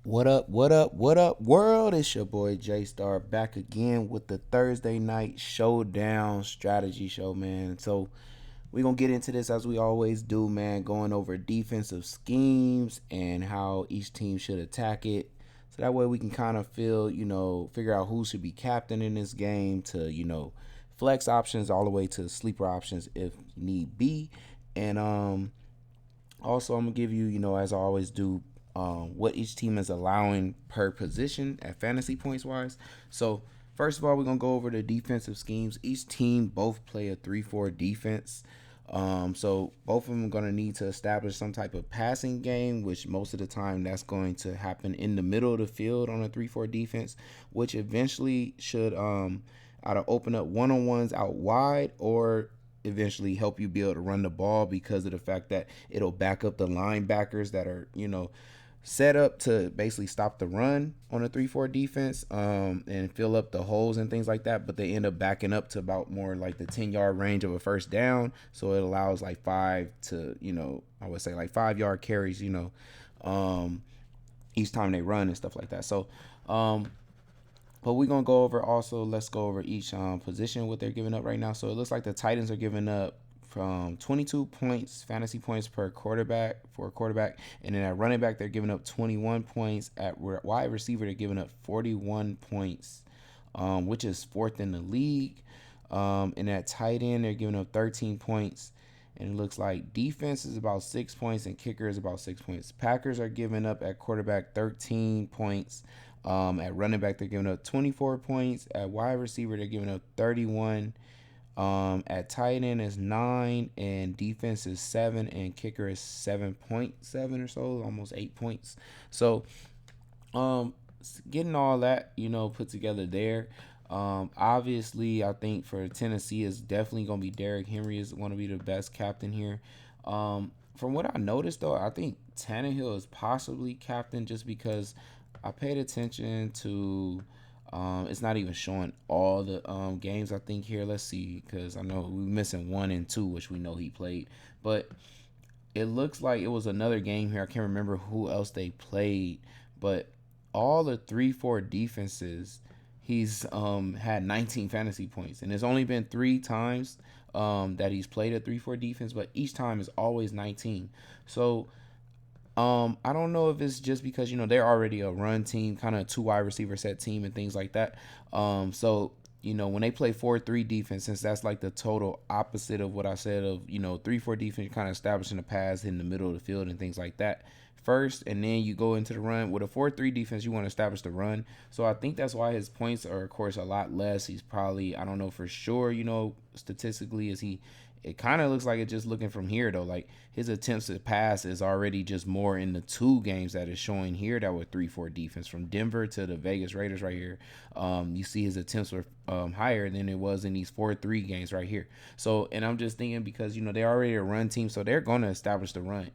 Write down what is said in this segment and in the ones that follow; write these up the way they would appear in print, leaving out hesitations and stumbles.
What up, what up, what up, world? It's your boy Jaystar back again with the Thursday night Showdown strategy show, man. So we're gonna get into this as we always do, man, going over defensive schemes and how each team should attack it. So that way we can kind of figure out who should be captain in this game to, flex options all the way to sleeper options if need be. And also, I'm gonna give you, as I always do, what each team is allowing per position at fantasy points wise. So first of all, we're gonna go over the defensive schemes. Each team both play a 3-4 defense. So both of them are gonna need to establish some type of passing game, which most of the time that's going to happen in the middle of the field on a 3-4 defense, which eventually should either open up one-on-ones out wide or eventually help you be able to run the ball because of the fact that it'll back up the linebackers that are, set up to basically stop the run on a 3-4 defense, and fill up the holes and things like that. But they end up backing up to about more like the 10-yard range of a first down. So it allows like five to, I would say like 5-yard carries, each time they run and stuff like that. So, but we're gonna go over also. Let's go over each position what they're giving up right now. So it looks like the Titans are giving up from 22 points, fantasy points per quarterback for a quarterback, and then at running back they're giving up 21 points. At wide receiver they're giving up 41 points, which is fourth in the league. And at tight end they're giving up 13 points. And it looks like defense is about 6 points and kicker is about 6 points. Packers are giving up at quarterback 13 points. At running back, they're giving up 24 points. At wide receiver, they're giving up 31. At tight end is 9, and defense is 7, and kicker is 7.7 or so, almost 8 points. So, um, getting all that put together there. Obviously, I think for Tennessee is definitely gonna be Derrick Henry is going to be the best captain here. From what I noticed though, I think Tannehill is possibly captain just because I paid attention to. It's not even showing all the games. I think here. Let's see, because I know we're missing 1 and 2, which we know he played, but it looks like it was another game here. I can't remember who else they played, but all the 3-4 defenses, he's had 19 fantasy points, and it's only been 3 times that he's played a 3-4 defense, but each time is always 19. So I don't know if it's just because they're already a run team, kind of two wide receiver set team and things like that. So when they play 4-3 defense, since that's like the total opposite of what I said of 3-4 defense, you're kind of establishing the pass in the middle of the field and things like that first, and then you go into the run. With a 4-3 defense, you want to establish the run. So I think that's why his points are, of course, a lot less. He's probably, I don't know for sure, statistically, is he. It kind of looks like it's just looking from here though. Like his attempts to pass is already just more in the 2 games that is showing here that were 3-4 defense from Denver to the Vegas Raiders right here. You see his attempts were higher than it was in these 4-3 games right here. So, and I'm just thinking because they're already a run team, so they're going to establish the run.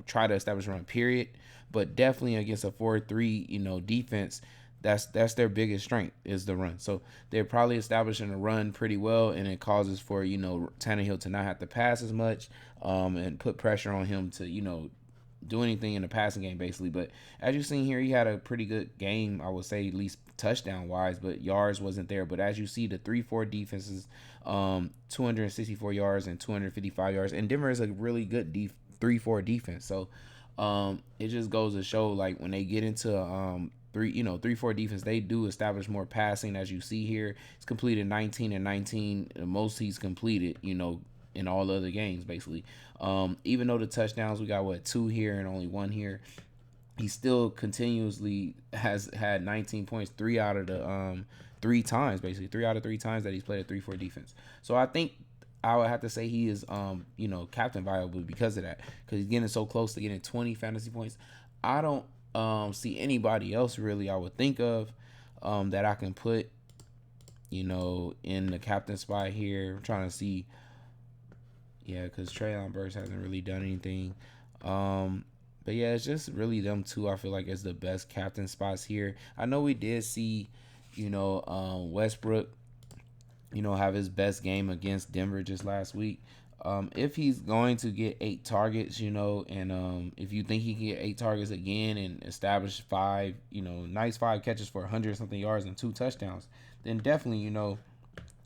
Try to establish a run. Period. But definitely against a 4-3 defense, that's their biggest strength is the run. So they're probably establishing a run pretty well, and it causes for Tannehill to not have to pass as much, and put pressure on him to do anything in the passing game basically. But as you've seen here, he had a pretty good game, I would say, at least touchdown wise, but yards wasn't there. But as you see, the 3-4 defenses, 264 yards and 255 yards, and Denver is a really good 3-4 defense. So it just goes to show, like, when they get into 3-4 defense, they do establish more passing. As you see here, he's completed 19 and 19, the most he's completed in all other games basically. Even though the touchdowns, we got 2 here and only 1 here, he still continuously has had 19 points 3 out of the 3 times, basically 3 out of 3 times that he's played a 3-4 defense. So I think I would have to say he is captain viable because of that, because he's getting so close to getting 20 fantasy points. I don't see anybody else really I would think of that I can put in the captain spot here. I'm trying to see, yeah, because Treylon Burks hasn't really done anything. But yeah, it's just really them two. I feel like it's the best captain spots here. I know we did see Westbrook have his best game against Denver just last week. If he's going to get 8 targets, and if you think he can get 8 targets again and establish five, nice 5 catches for 100 something yards and 2 touchdowns, then definitely,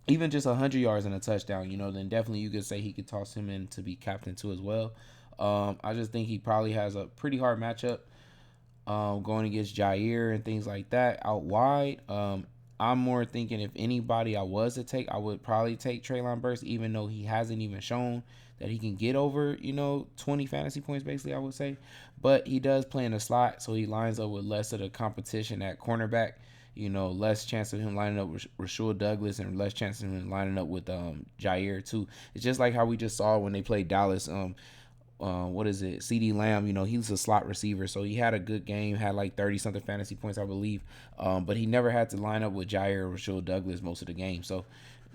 even just 100 yards and a touchdown, then definitely you could say he could toss him in to be captain too as well. I just think he probably has a pretty hard matchup going against Jair and things like that out wide. I'm more thinking if anybody I was to take, I would probably take Treylon Burks, even though he hasn't even shown that he can get over, 20 fantasy points, basically, I would say. But he does play in the slot, so he lines up with less of the competition at cornerback. Less chance of him lining up with Rasul Douglas and less chance of him lining up with Jair, too. It's just like how we just saw when they played Dallas. What is it? CD Lamb, he was a slot receiver, so he had a good game, had like 30 something fantasy points, I believe. But he never had to line up with Jair or Rasul Douglas most of the game. So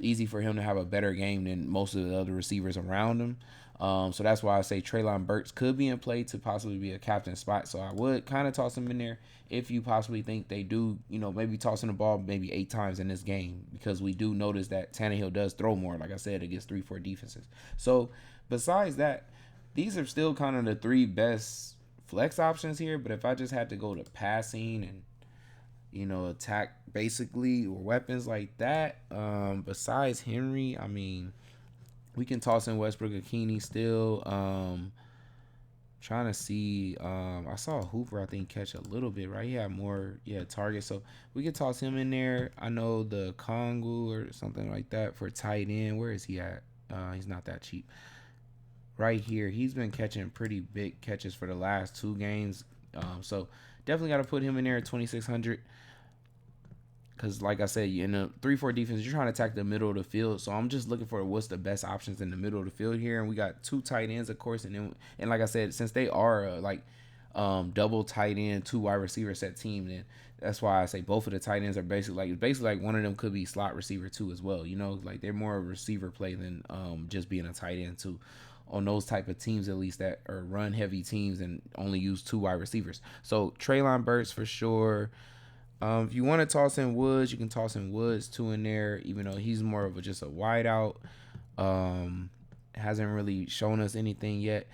easy for him to have a better game than most of the other receivers around him. So that's why I say Treylon Burks could be in play to possibly be a captain spot. So I would kind of toss him in there if you possibly think they do, maybe tossing the ball maybe 8 times in this game, because we do notice that Tannehill does throw more, like I said, against 3-4 defenses. So besides that, these are still kind of the 3 best flex options here. But if I just had to go to passing and, attack basically, or weapons like that, besides Henry, I mean, we can toss in Westbrook Akini still. Trying to see, I saw Hooper, I think, catch a little bit, right? He had more, targets. So we could toss him in there. I know the Kongu or something like that for tight end. Where is he at? He's not that cheap. Right here, he's been catching pretty big catches for the last 2 games. So definitely got to put him in there at 2,600. Because like I said, in a 3-4 defense, you're trying to attack the middle of the field. So I'm just looking for what's the best options in the middle of the field here. And we got 2 tight ends, of course. And like I said, since they are double tight end, 2 wide receiver set team, then that's why I say both of the tight ends are basically like one of them could be slot receiver too as well. Like they're more of a receiver play than just being a tight end too. On those type of teams, at least, that are run heavy teams and only use 2 wide receivers. So Treylon Burks for sure. If you want to toss in Woods, you can toss in Woods too in there, even though he's more of just a wideout. Hasn't really shown us anything yet.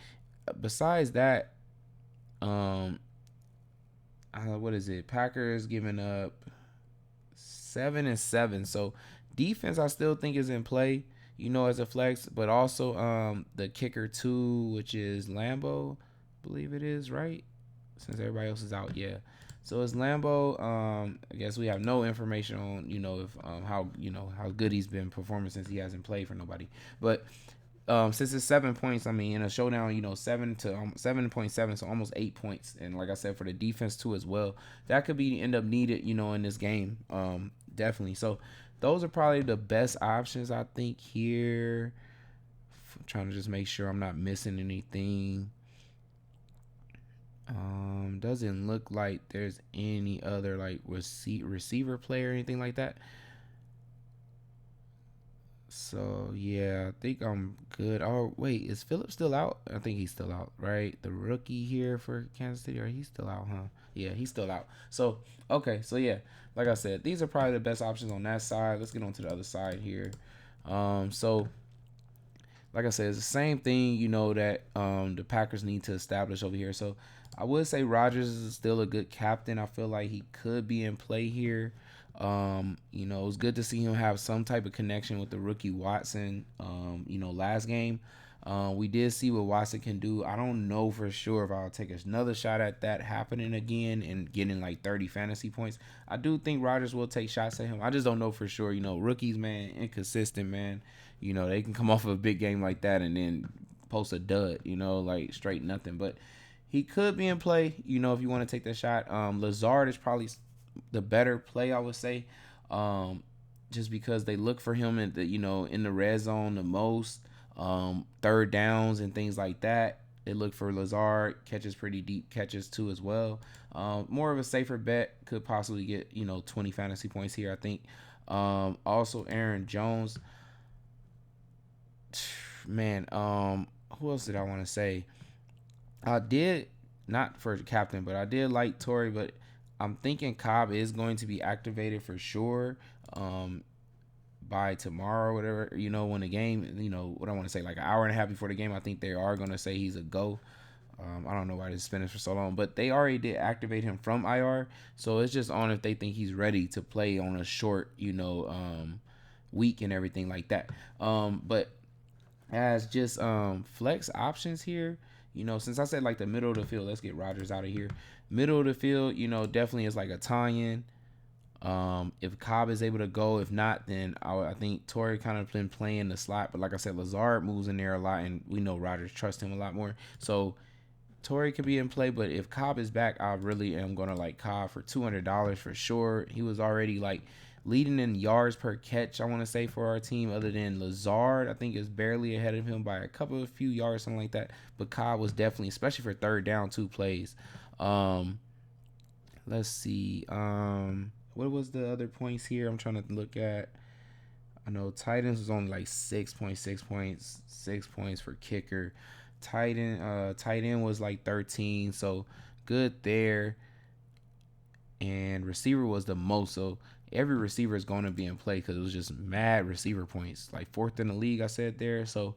Besides that, what is it? Packers giving up 7-7. So defense, I still think is in play, as a flex, but also the kicker too, which is Lambo, I believe it is, right? Since everybody else is out, yeah. So it's Lambo. I guess we have no information on, if how good he's been performing since he hasn't played for nobody. But since it's 7 points, I mean, in a showdown, 7.7, so almost 8 points. And like I said, for the defense too as well, that could be end up needed, in this game. Definitely. So those are probably the best options, I think, here. I'm trying to just make sure I'm not missing anything. Doesn't look like there's any other like receiver player or anything like that. So yeah, I think I'm good. Oh wait, is Phillips still out? I think he's still out, right? The rookie here for Kansas City, or he's still out, huh? Yeah, he's still out. So okay, so yeah, like I said, these are probably the best options on that side. Let's get on to the other side here. So like I said, it's the same thing, that the Packers need to establish over here. So I would say Rodgers is still a good captain. I feel like he could be in play here. It was good to see him have some type of connection with the rookie Watson, last game. We did see what Watson can do. I don't know for sure if I'll take another shot at that happening again and getting like 30 fantasy points. I do think Rodgers will take shots at him. I just don't know for sure. Rookies, man, inconsistent, man. They can come off of a big game like that and then post a dud, like straight nothing. But he could be in play, if you want to take that shot. Lazard is probably the better play, I would say, just because they look for him in the red zone the most, third downs and things like that. They look for Lazard, catches pretty deep catches too as well. More of a safer bet, could possibly get 20 fantasy points here, I think. Also Aaron Jones, man. Who else did I want to say? I did, not for captain, but I did like Torrey, but I'm thinking Cobb is going to be activated for sure. by tomorrow or whatever, when the game, what I want to say, like an hour and a half before the game, I think they are going to say he's a go. I don't know why this is finished for so long, but they already did activate him from IR, so it's just on if they think he's ready to play on a short, week and everything like that. But as just flex options here, since I said like the middle of the field, let's get Rodgers out of here. Middle of the field, definitely is like a tie-in. If Cobb is able to go, if not, then I think Torrey kind of been playing the slot. But like I said, Lazard moves in there a lot, and we know Rodgers trusts him a lot more. So Torrey could be in play, but if Cobb is back, I really am gonna like Cobb for $200 for sure. He was already like leading in yards per catch, I want to say, for our team. Other than Lazard, I think is barely ahead of him by a couple of few yards, something like that. But Cobb was definitely, especially for third down, 2 plays. Let's see. What was the other points here? I'm trying to look at. I know Titans was only like 6.6 points, 6 points for kicker. Tight end was like 13, so good there. And receiver was the most, so every receiver is going to be in play because it was just mad receiver points, like fourth in the league, I said there. So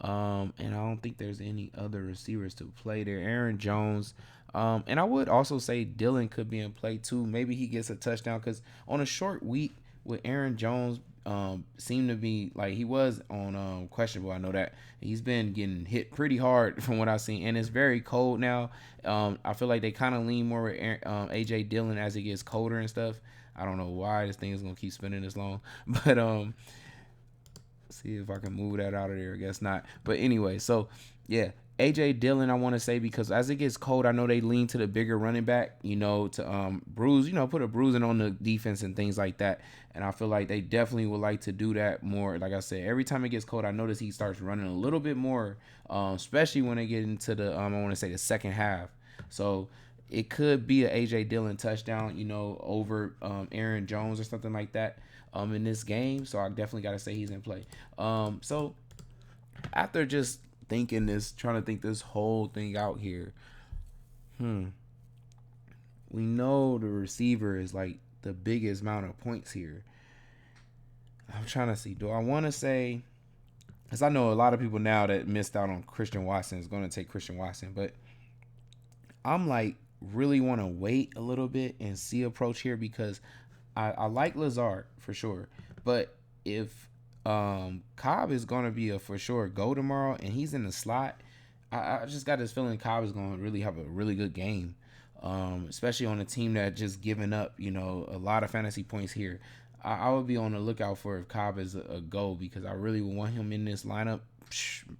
and I don't think there's any other receivers to play there. Aaron Jones, and I would also say Dylan could be in play too. Maybe he gets a touchdown because on a short week with Aaron Jones, seemed to be like he was on questionable. I know that he's been getting hit pretty hard from what I've seen, and it's very cold now. I feel like they kind of lean more with AJ Dillon as it gets colder and stuff. I don't know why this thing is gonna keep spinning this long, but see if I can move that out of there. I guess not. But anyway, so yeah, AJ Dillon, I want to say, because as it gets cold, I know they lean to the bigger running back, to bruise, put a bruising on the defense and things like that. And I feel like they definitely would like to do that more. Like I said, every time it gets cold, I notice he starts running a little bit more, especially when they get into the I want to say the second half. So it could be an AJ Dillon touchdown, over Aaron Jones or something like that in this game. So I definitely got to say he's in play. So after just trying to think this whole thing out here, we know the receiver is like the biggest amount of points here. I'm trying to see, do I want to say, because I know a lot of people now that missed out on Christian Watson is going to take Christian Watson, but I'm like really want to wait a little bit and see approach here because I like Lazard for sure, but if Cobb is going to be a for sure go tomorrow and he's in the slot, I just got this feeling Cobb is going to really have a really good game, especially on a team that just given up, a lot of fantasy points here. I would be on the lookout for if Cobb is a go because I really would want him in this lineup.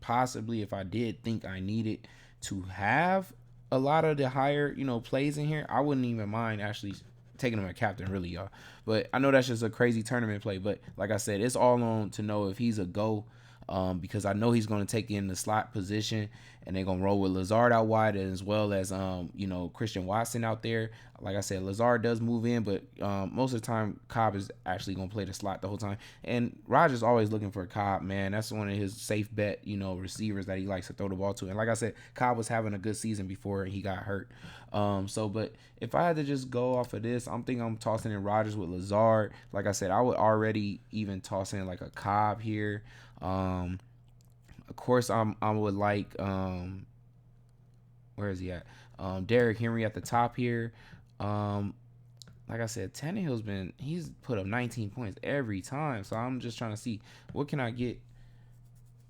Possibly if I did think I needed to have a lot of the higher, plays in here, I wouldn't even mind actually taking him a captain, really, y'all. But I know that's just a crazy tournament play. But like I said, it's all on to know if he's a go, because I know he's going to take in the slot position, and they're going to roll with Lazard out wide as well as Christian Watson out there. Like I said, Lazard does move in, but most of the time Cobb is actually going to play the slot the whole time. And Rodgers always looking for Cobb, man. That's one of his safe bet, receivers that he likes to throw the ball to. And like I said, Cobb was having a good season before he got hurt. But if I had to just go off of this, I'm tossing in Rodgers with Lazard. Like I said, I would already even toss in like a Cobb here. Of course, I would like where is he at? Derrick Henry at the top here. Like I said, he's put up 19 points every time. So I'm just trying to see what can I get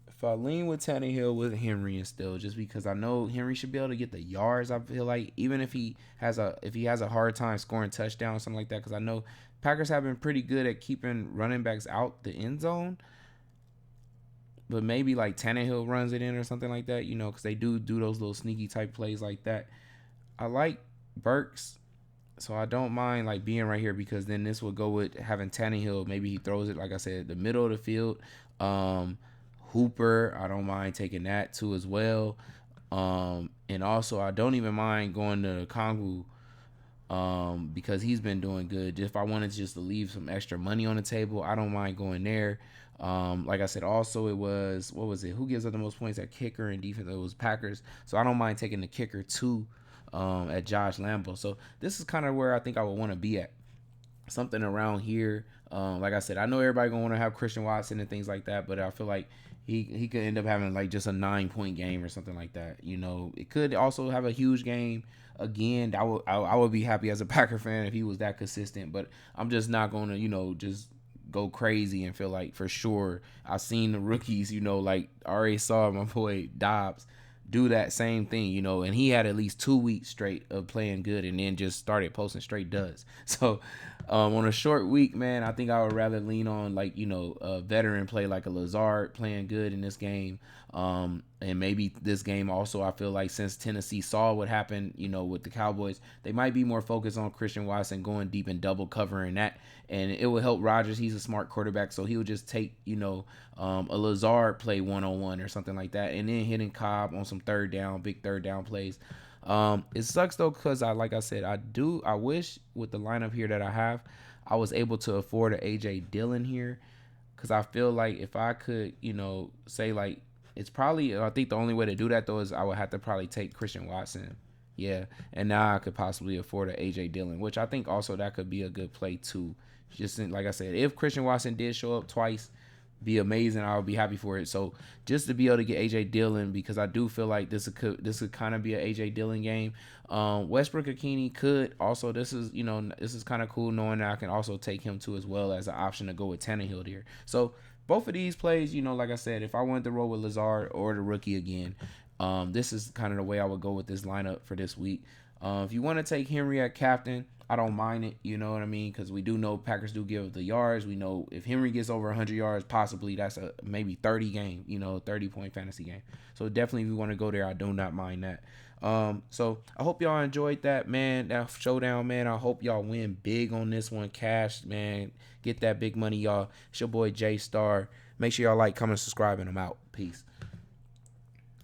if I lean with Tannehill with Henry and still, just because I know Henry should be able to get the yards. I feel like even if he has a hard time scoring touchdowns, something like that, because I know Packers have been pretty good at keeping running backs out the end zone. But maybe like Tannehill runs it in or something like that, because they do those little sneaky type plays like that. I like Burks, so I don't mind like being right here because then this will go with having Tannehill. Maybe he throws it, like I said, the middle of the field. Hooper, I don't mind taking that too as well. And also I don't even mind going to Kongu because he's been doing good. If I wanted just to leave some extra money on the table, I don't mind going there. Like I said, also it was, what was it? Who gives up the most points at kicker and defense? It was Packers. So I don't mind taking the kicker too at Josh Lambo. So this is kind of where I think I would want to be at. Something around here. Like I said, I know everybody gonna want to have Christian Watson and things like that, but I feel like he could end up having like just a 9-point game or something like that. It could also have a huge game again. I would be happy as a Packer fan if he was that consistent, but I'm just not gonna just go crazy and feel like for sure. I've seen the rookies, like I already saw my boy Dobbs do that same thing, and he had at least 2 weeks straight of playing good and then just started posting straight duds. So on a short week, man, I think I would rather lean on like, a veteran play like a Lazard playing good in this game. And maybe this game also, I feel like since Tennessee saw what happened, with the Cowboys, they might be more focused on Christian Watson going deep and double covering that. And it will help Rodgers. He's a smart quarterback, so he would just take, a Lazard play one-on-one or something like that, and then hitting Cobb on some big third down plays. It sucks though because like I said, I wish with the lineup here that I have, I was able to afford an AJ Dillon here, because I feel like if I could, say like it's probably, I think the only way to do that though is I would have to probably take Christian Watson. Yeah, and now I could possibly afford an AJ Dillon, which I think also that could be a good play too. Just like I said, if Christian Watson did show up twice, be amazing. I would be happy for it. So just to be able to get AJ Dillon, because I do feel like this could kind of be an AJ Dillon game. Westbrook Akini could also. This is kind of cool knowing that I can also take him too as well as an option to go with Tannehill here. So both of these plays, like I said, if I wanted to roll with Lazard or the rookie again, this is kind of the way I would go with this lineup for this week. If you want to take Henry at captain, I don't mind it, you know what I mean? Because we do know Packers do give the yards. We know if Henry gets over 100 yards, possibly that's a maybe 30 game, 30-point fantasy game. So definitely if you want to go there, I do not mind that. So I hope y'all enjoyed that, man. That showdown, man. I hope y'all win big on this one. Cash, man. Get that big money, y'all. It's your boy Jaystar. Make sure y'all like, comment, subscribe, and I'm out. Peace.